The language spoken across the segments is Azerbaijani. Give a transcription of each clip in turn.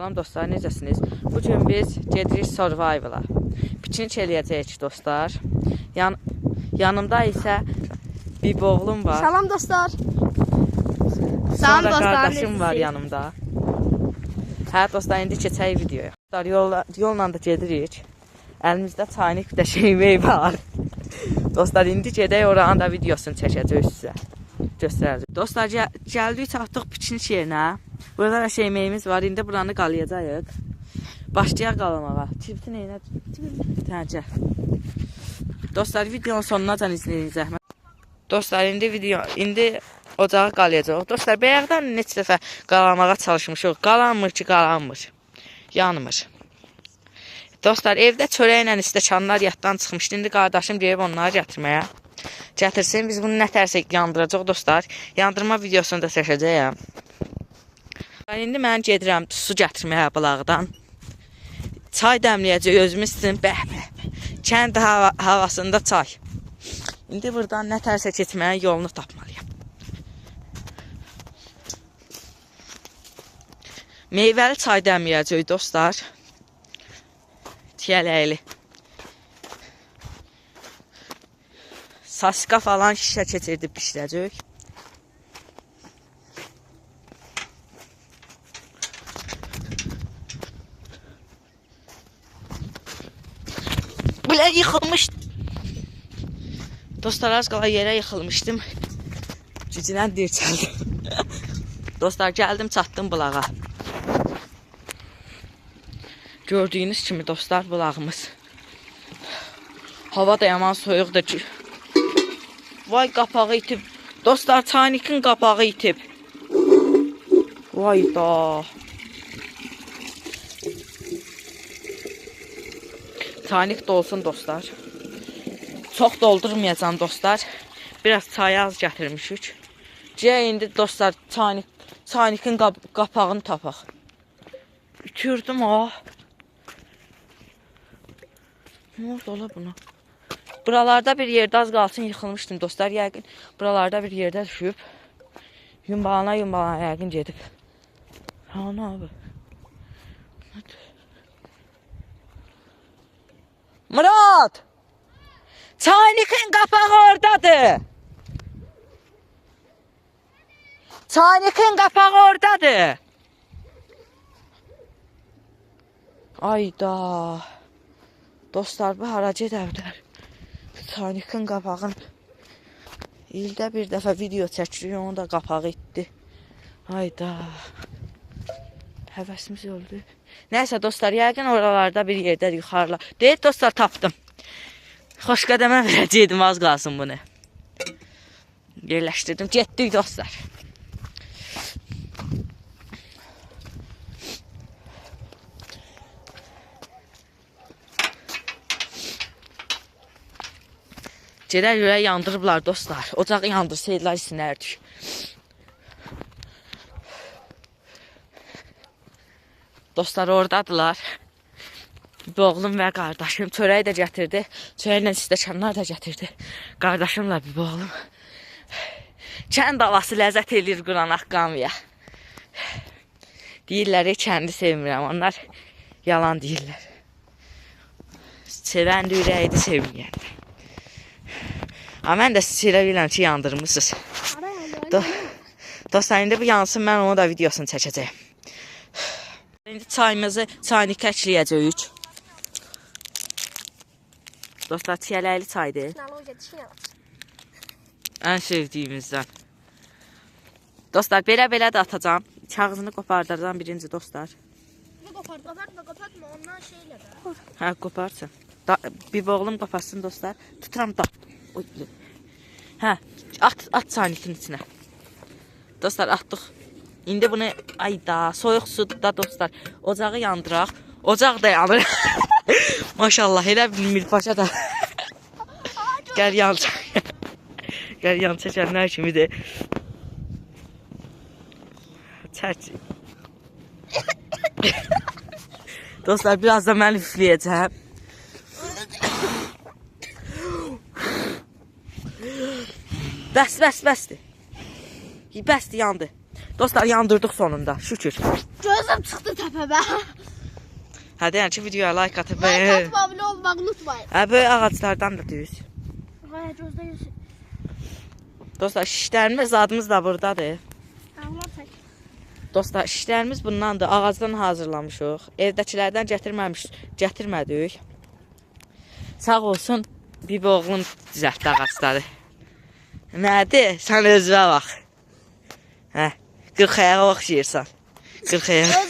Salam dostlar, necəsiniz? Bugün biz gedirik Survival'a. Piknik eləyəcəyik dostlar. Yanımda isə bir oğlum var. Salam dostlar. Salam dostlar. Qardaşım var yanımda. Hə dostlar, indi keçək videoya. Yolla da gedirik. Əlimizdə çaynik bir də şeymək var. Dostlar, indi gedək oranın da videosunu çəkəcək sizə. Göstərəcək. Dostlar, gəldik çatdıq piknik yerinə. Burada da şeyməyimiz var. İndi buranı qalayacağıq. Başlayaq qalamağa. Çipti neynə? Təncə. Dostlar, videonun sonuna can izləyin zəhmət. Dostlar, indi ocağı qalayacaq. Dostlar, bayaqdan neçə dəfə qalamağa çalışmışıq. Qalanmır ki, qalanmır. Yanmır. Dostlar, evdə çörəklə stəkanlar yaddan çıxmışdı. İndi qardaşım deyib onları gətirməyə. Gətirsin, biz bunu nətərsə yandıracaq dostlar. Yandırma videosunu da çəkəcəyəm. İndi mən gedirəm su gətirməyə balaqdan. Çay dəmləyəcək özümüz üçün. Kənd havasında çay. İndi buradan nətərsə keçməyə yolunu tapmalıyam. Meyvəli çay dəmləyəcək dostlar. Tiyələkli. Saska falan şişə keçirdib pişirəcək. Belə yıxılmışdı. Dostlar, az qala yerə yıxılmışdım. Gücünə dirçəldim. Dostlar, gəldim, çatdım bulağa. Gördüyünüz kimi dostlar, bulağımız. Hava da yaman soyuqdur ki. Vay, qapağı itib. Dostlar, çaynikin qapağı itib. Vay da. Çaynik dolsun dostlar. Çox doldurmayacağım dostlar. Biraz çayı az gətirmişik. İndi dostlar, çaynikin qapağını tapaq. Ütürdüm ha. Ne oldu ola buna? Buralarda bir yerdə az qalsın yıxılmışdım dostlar. Yəqin buralarda bir yerdə düşüb. Yumbalana yəqin gedib. Ha, ne abi? Murat! Çaynikin qapağı oradadır. Çaynikin qapağı oradadır. Ayda. Dostlar, bu hara gedəblər. Çaynikin qapağın ildə bir dəfə video çəkirik, onun da qapağı itdi. Hayda. Həvəsimiz öldü. Nəysə dostlar, yəqin oralarda bir yerdə yuxarıla. Deyil dostlar, tapdım. Xoş qədəmə verəcəkdim, az qalsın bunu. Yerləşdirdim, getdik dostlar. Gedər yürək yandırıblar dostlar. Ocağı yandırsaydılar isinərdik. Dostlar, oradadılar. Bir oğlum və qardaşım. Çörək də gətirdi. Çörəklə stəkanlar da gətirdi. Qardaşımla bir oğlum. Kənd havası ləzzət eləyir Quran Haqqamiyə. Deyirlər, kəndi sevmirəm. Onlar yalan deyirlər. Sevən də ürəkdir, sevməyən. Amma mən də sizə biləm ki, yandırmışsınız. Dostlar, indi bu yansın, mən onu da videosunu çəkəcəyim. İndi çayımızı çaynikə əkləyəcəyik. Dostlar, tiyələkli çaydır. Ən sevdiyimizdən. Dostlar, belə də atacağım. Kağızını qopardacağım birinci dostlar. Qopartma, ondan şeylə də. Hə, qoparsın. Bir oğlum qoparsın dostlar. Tuturam da. Hə, at çaynikin içinə. Dostlar, atdıq. İndi bunu, ayda, soyuq suda dostlar, ocağı yandıraq. Ocaq da yanır. Maşallah, elə bilmir paşa da. Gəl yan çək. Gəl yan çəkənlər kimidir. Çək. Dostlar, biraz da mən üfləyəcəm. Bəsdir. Bəsdir, yandı. Dostlar, yandırdık sonunda, şükür. Göz Qızım çıxdı təpəmə. Hə deyən ki videoya like atıb. Like atıb abunə olmağı unutmayın. Hə böyle ağaclardan da düz. Hə gözdə yüz. Dostlar şişlərimiz adımız da buradadır. Allah çək. Dostlar şişlərimiz bundandır. Ağacdan hazırlamışıq. Evdəkilərdən gətirmədik. Sağ olsun bir oğlum düzəltdi ağacları. Nədir? Sən özünə bax. Hə, 40 ayağa oxşayırsan. 40 ayağa.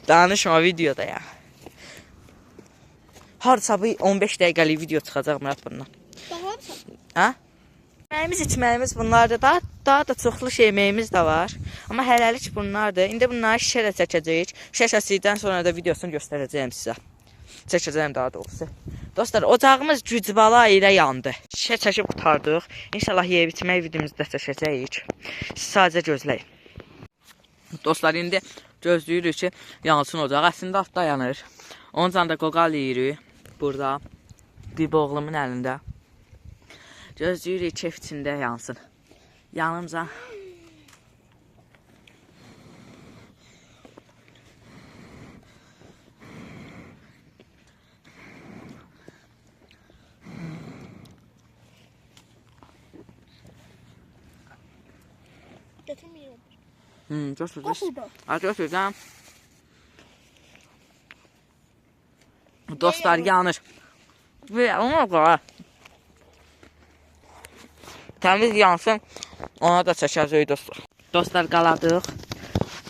Danışma videoda ya. Harca bu 15 dəqiqəlik video çıxacaq Murad bundan. Baxarsan. Hə? Yeməyimiz, içməyimiz bunlardır. Daha da çoxlu yeməyimiz də var. Amma hələlik bunlardır. İndi bunları şişə də çəkəcəyik. Şişəsindən sonra da videosunu göstərəcəyim sizə. Çəkəcəyim daha doğrusu. Dostlar, ocağımız gücbala ilə yandı. Şişə çəkib qutardıq. İnşallah yeyib içmək videomuzda çəkəcəyik. Siz sadəcə gözləyin. Dostlar, indi gözləyirik ki, yansın ocaq. Əslində altda yanır. Ondan da qoqal yeyirik. Burada. Bir oğlumun əlində. Gözləyirik kef içində yansın. Yanımca. Götürməyəm. Götürdüm. Götürdüm. Dostlar yanır. Ve ona göre təmiz yansın. Ona da çəkəcəyik dostlar. Dostlar qaladıq.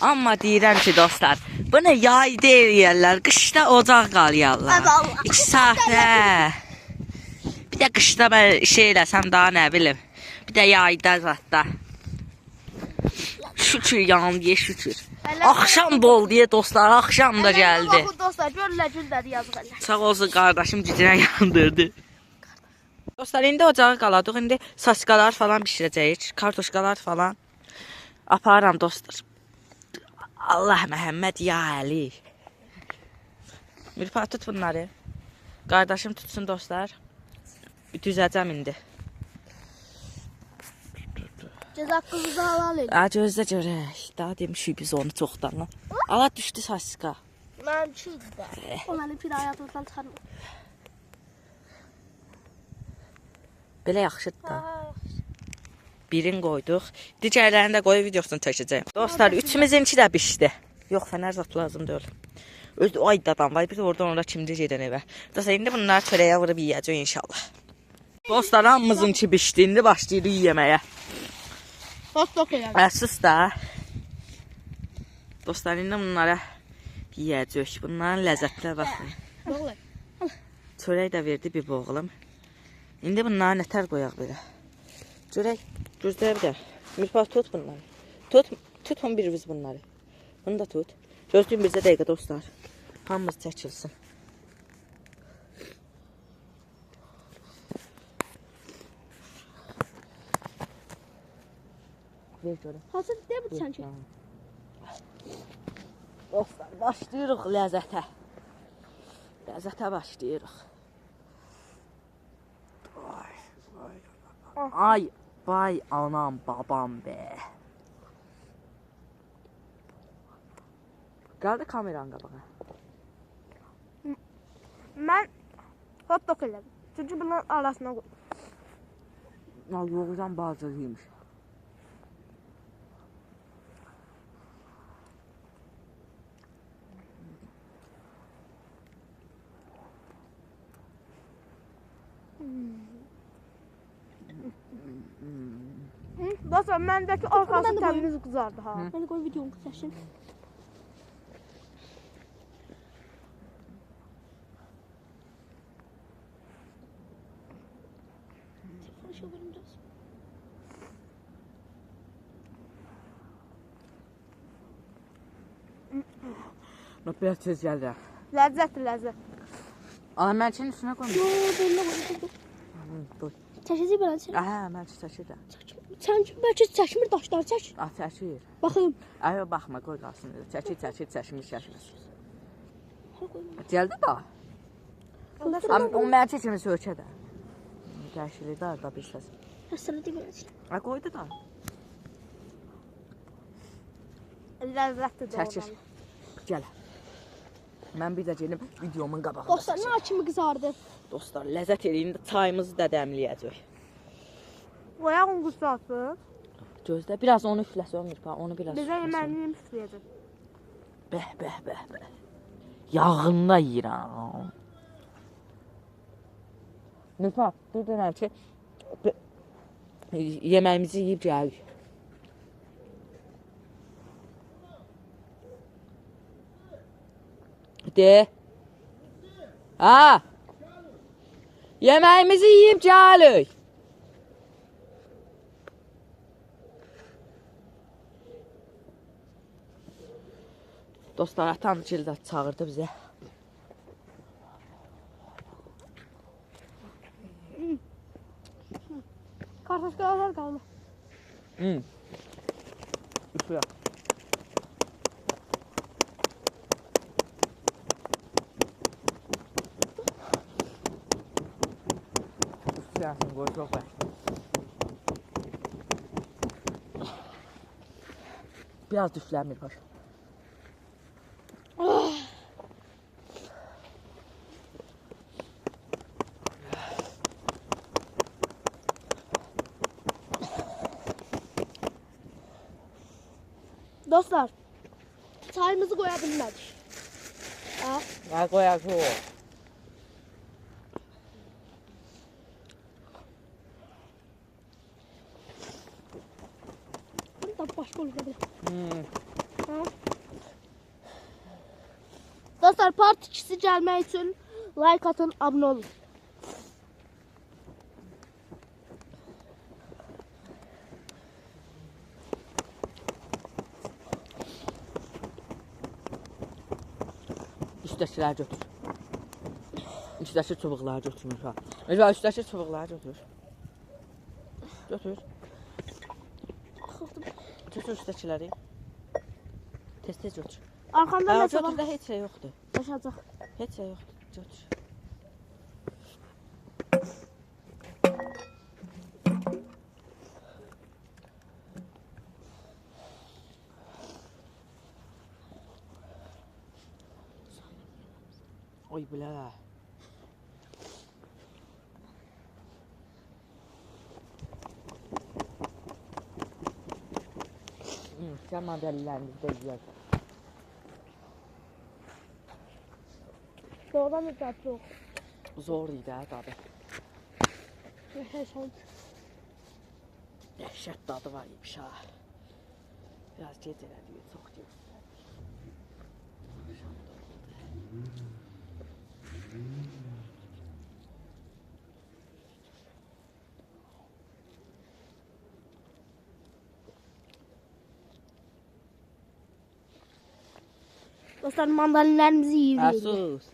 Amma deyirəm ki dostlar, bunu yay deyirlər. Qışda ocaq qalayarlar. 2 saatə. Bir də qışda mən şey eləsəm daha nə bilim. Bir də yayda zətdə. Şükür yandı, şükür. Axşam bol deyə dostlar, axşam da gəldi. Baxın dostlar, görürlər güldədi yazıq elə. Sağ olsun qardaşım gücünə yandırdı. Dostlar, indi ocağı qaladıq. İndi saçqalar falan bişirəcəyik. Kartoşkalar falan. Aparıram dostlar. Allah Məhəmməd ya Əli. Mirfat tut bunları. Qardaşım tutsun dostlar. Düzəcəm indi. Cəza qızı halal elə. Gözlə görək. Daha demişik biz onu çoxdan. Ala düşdü saçqa. Mənimki idi də. O mənim bir həyatımdan çıxarmır. Belə yaxşıdır da. Birini qoyduq. Digərlərini də qoyub videosunu çəkəcəyim. Dostlar, üçümüzünki də bişdi. Yox, fənər zat lazım deyil. Öz ay dadam var. Bir oradan ora kimdir gedən evə. Dostlar, indi bunları çörəyə vurub yeyəcək inşallah. Dostlar, hamımızınki bişdi. İndi başlayırıq yeməyə. Hot dog elə. Sus da. Dostlar, indi bunlara yeyəcək. Bunların ləzzətlər baxın. Çörək də verdi bir boğulum. İndi bunlara nətər qoyaq belə. Görək, gözləyə bir də. Mirfat tut bunları. Tut 11 biz bunları. Bunu da tut. Gözləyin bizə dəqiqə dostlar. Hamımız çəkilsin. Ver görüm. Hazır deyil bu sən ki. Dostlar, başlayırıq ləzzətə. Ləzzətə başlayırıq. Ay, vay anam, babam be. Gəldi kameranın qabağa. Mən hot dog elədim. Çünki bunun arasına qoydum. Yoğurdan bazılıymış. Dostlar, məndəki arxası təmiz qızardı ha. Hadi koy videonu kısarsın. Konuşabilirim biraz. Bak biraz tez gəldi. Ləzzətdir, ləzzət. Ana mənçinin üstünə qoymuş. Yo, belli koy. Dur. Çəkəcək belə çək. Mənçi çəkir də. Sən bəlkə çəkmir daşlar çək. Çəkir. Baxayım. Ayo, baxma, qoy qalsın. Çəkir, çəkmir. Hadi koy. Gəldi da. O mənçi kimi sökə də. Gəşili də bir səs. Həsənə də belə çək. Qoydu da. Ləzzətli Çəkir. doğrudan. Gəl. Mən bir də gelim videomun qabağında. Dostlar nə kimi qızardı? Dostlar, ləzzət eləyin də çayımızı da dəmləyəcək. Qoyaq un qusası. Gözlə, biraz onu üfləsə Mirpa, onu biraz Bizə üfləsə. yeməyini pişirəcək. Bəh. Yağında yeyirəm. Mirpa, dur deyirəm ki, yeməyimizi yeyib gəlirik. De. Ha. Yeməyimizi yeyib gəlirik. Dostlar, atam Cilda çağırdı bizə. Kartoşkalar qaldı. Üflə. Üfləsin, qoy çox bək. Biraz düfləmir baş. Dostlar, çayımızı qoya bilmədik. Ha? Nə qoyaq o? Bunu da başqa olur bilər. Ha? Dostlar, part 2-si gəlmək üçün like atın, abunə olun. Üstdəkilər götür. Üstdəki çubuqları götür Mirpa. Mirpa, üstdəki çubuqları götür. Götür. Götür üstdəkiləri. Tez götür. Arxamda Ha, nəsə var. götür də heç şey yoxdur. Yaşacaq. Heç şey yoxdur. Götür. Oy bilə. Sən mandalinalarımızı da yiyək. Doğrudan da dadı yox. Zor idi hə dadı. Yaşayın. Dəhşət dadı var imiş ha. Biraz gec elədik, çox gec. Dostlar, mandalinlərimizi yeyirik. Sus.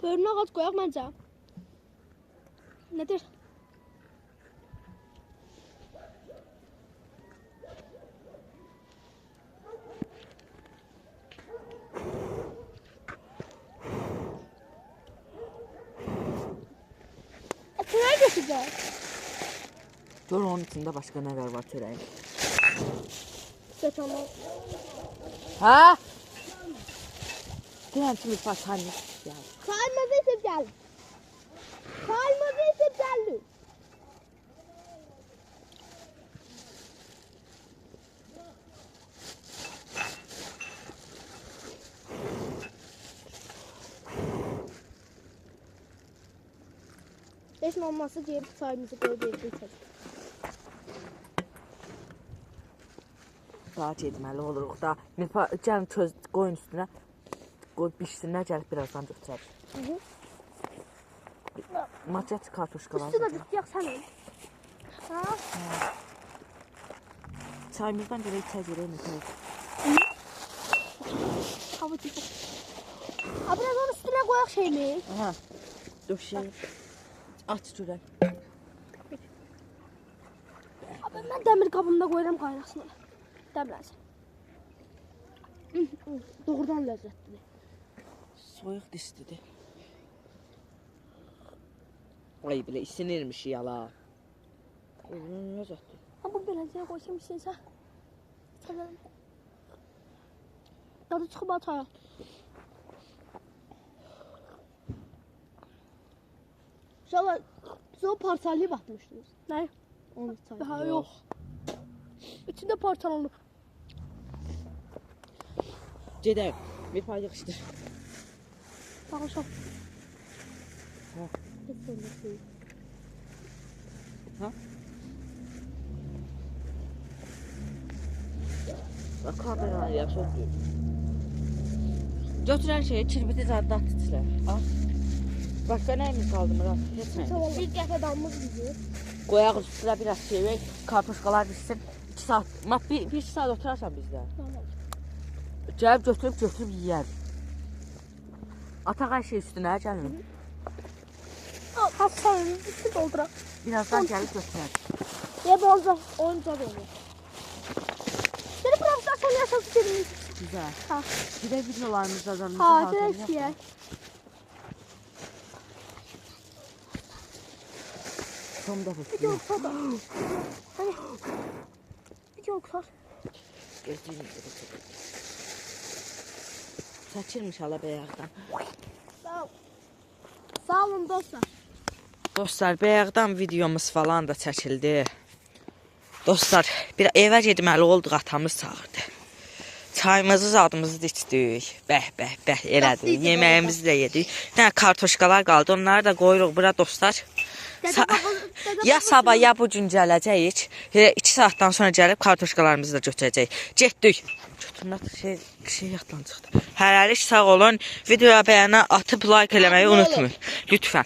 Bölünə ağac qoyaq məncə. Nədir? Çörək götürəcək. Gör onun içində başqa nələr var çörəyin. Götürmək. Hə? Deyəm ki, Mirpa çayını gəl. Çayımızı içib gəl. Çayımızı içib gəl. Heç nə olmazsa gəlib çayımızı qoyub evdə içəcək. Daha getməli oluruq da. Mirpa, gəlin qoyun üstünə. Qoy bişsinlər, gəlib birazdan götürək. Maçat kartuşkalar. Üstü də bitiyək sənin. Ha? Çayımızdan görə içə görək Mirpa. Hava tutub. Ha, biraz onun üstünə qoyaq şeymi? Aha. Döşək. Aç görək. Abi, mən dəmir qabımda qoyuram qaynasını. Dəmlənsin. Doğrudan ləzzətlidir. soyuq distidir. Ay belə isinirmiş yala. Nə zətdir? Ha bu beləcəyə qoysam istəyirsən. Sənin. Dadı çıxıb ataya. Şala, siz o parçalayıb atmışdınız. Nə? Onu çay. Daha yox. İçində parçalanıb. Gedək. Bir pay yığışdır. Bağışa. Ha. Kesin. Ha? Bak kameranı ya çok büyük. Götürən şeyi kirbiti zadda atdılar. Al. Başqa nəyimiz qaldı Murat? Heç nə. Bir qəfə damımız bizi. Qoyaq üstünə biraz şey, kartuşkalar bitsin. 2 saat, bir saat oturarsan bizdə. Tamam. Gəlib götürüb yeyər. Ataq hər şey üstünə gəlin. Ha sen bir doldura. Birazdan gəlib götürər. Ya bu oyuncak olur. Seni profesyonel yaşası gelin. Güzel. Ha. Bir də videolarımızda da Ha, direkt ye. Tam da Bir bakıyor. yok sada. Hani. Bir yok sar. Çəkilmiş hala bəyəqdən. Sağ ol. Sağ olun dostlar. Dostlar, bəyəqdən videomuz falan da çəkildi. Dostlar, bir evə getməli olduq, atamız çağırdı. Çayımızı, zadımızı da içdik. Bəh, elədik. Yeməyimizi də yedik. Bir dənə kartoşkalar qaldı, onları da qoyuruq bura dostlar. Ya sabah ya bu gün gələcəyik. 2 saatdan sonra gəlib kartoşkalarımızı da götürəcəyik. Getdik. Götürmək şey yaddan çıxdı. Hələlik sağ olun. Videoya bəyənə atıb like eləməyi unutmayın. Lütfən.